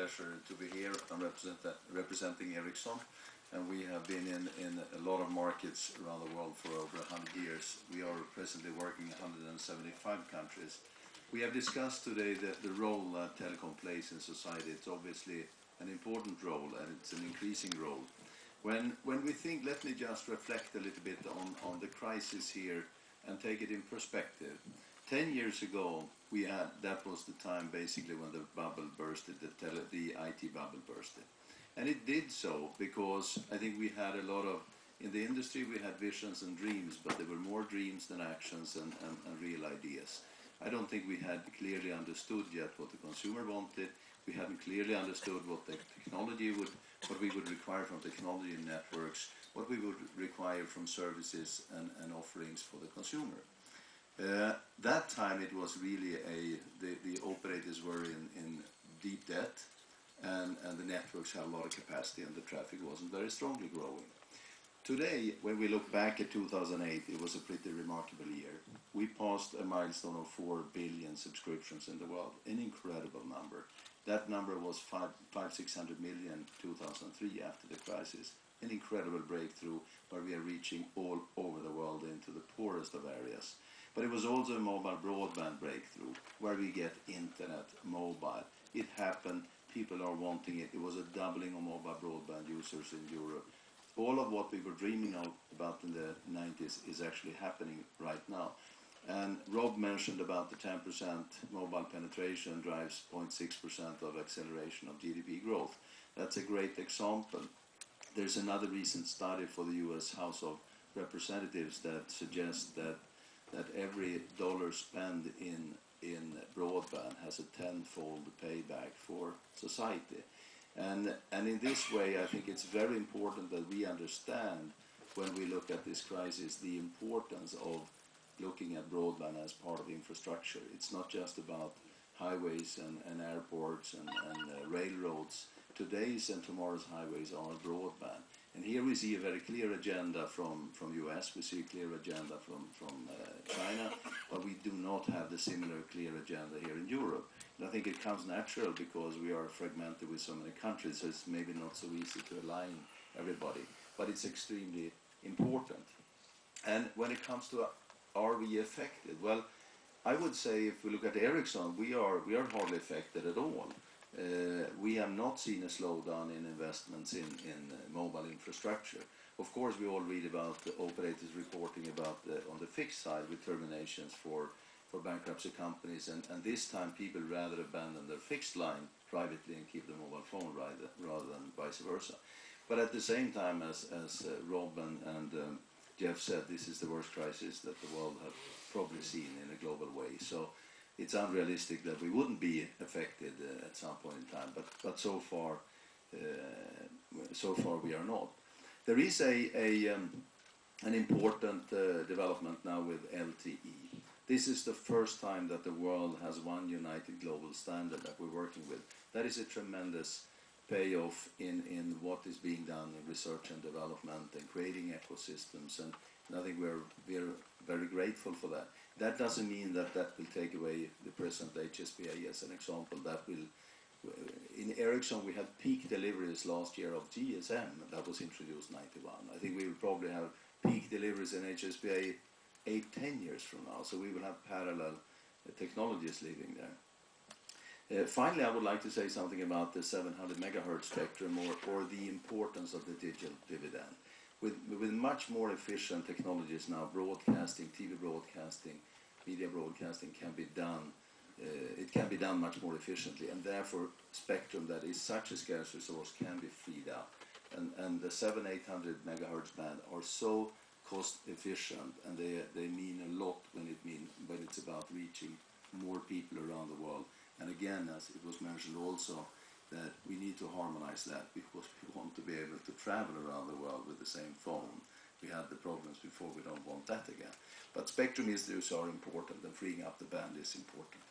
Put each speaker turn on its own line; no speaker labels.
pleasure to be here. I'm representing Ericsson, and we have been in a lot of markets around the world for over 100 years. We are presently working in 175 countries. We have discussed today the role that telecom plays in society. It's obviously an important role, and it's an increasing role. When we think, let me just reflect a little bit on the crisis here and take it in perspective. 10 years ago, that was the time basically when the bubble bursted, the IT bubble bursted. And it did so because I think we had a lot of, in the industry we had visions and dreams, but there were more dreams than actions and real ideas. I don't think we had clearly understood yet what the consumer wanted. We hadn't clearly understood what the technology what we would require from technology and networks, what we would require from services and offerings for the consumer. That time it was really the operators were in deep debt, and the networks had a lot of capacity, and the traffic wasn't very strongly growing. Today, when we look back at 2008, it was a pretty remarkable year. We passed a milestone of 4 billion subscriptions in the world, an incredible number. That number was 500-600 million 2003 after the crisis. An incredible breakthrough where we are reaching all over the world into the poorest of areas. But it was also a mobile broadband breakthrough where we get internet, mobile. It happened, people are wanting it. It was a doubling of mobile broadband users in Europe. All of what we were dreaming about in the 90s is actually happening right now. And Rob mentioned about the 10% mobile penetration drives 0.6% of acceleration of GDP growth. That's a great example. There's another recent study for the US House of Representatives that suggests that every dollar spent in broadband has a tenfold payback for society. And in this way, I think it's very important that we understand when we look at this crisis the importance of looking at broadband as part of infrastructure. It's not just about highways and airports and railroads. Today's and tomorrow's highways are broadband. And here we see a very clear agenda from US, we see a clear agenda from China, but we do not have the similar clear agenda here in Europe. And I think it comes natural because we are fragmented with so many countries, so it's maybe not so easy to align everybody, but it's extremely important. And when it comes to are we affected? Well, I would say if we look at Ericsson, we are hardly affected at all. We have not seen a slowdown in investments in mobile infrastructure. Of course, we all read about the operators reporting about on the fixed side with terminations for bankruptcy companies, and this time people rather abandon their fixed line privately and keep the mobile phone rather than vice versa. But at the same time, as Rob and Jeff said, this is the worst crisis that the world has probably seen in a global way. So it's unrealistic that we wouldn't be affected at some point in time, but so far we are not. There is an important development now with LTE. This is the first time that the world has one united global standard that we're working with. That is a tremendous payoff in what is being done in research and development and creating ecosystems, and I think we're very grateful for that. That doesn't mean that will take away the present HSPA as an example. That will, in Ericsson we had peak deliveries last year of GSM that was introduced 91. I think we will probably have peak deliveries in HSPA 8-10 years from now, so we will have parallel technologies living there. Finally, I would like to say something about the 700 megahertz spectrum or the importance of the digital dividend. With much more efficient technologies now, broadcasting, TV broadcasting, media broadcasting can be done. It can be done much more efficiently, and therefore spectrum that is such a scarce resource can be freed up. And the 700-800 megahertz band are so cost efficient, and they mean a lot when it's about reaching more people around the world. And again, as it was mentioned also, that we need to harmonize that because we want to be able to travel around the world with the same phone. We had the problems before, we don't want that again. But spectrum issues are important, and freeing up the band is important.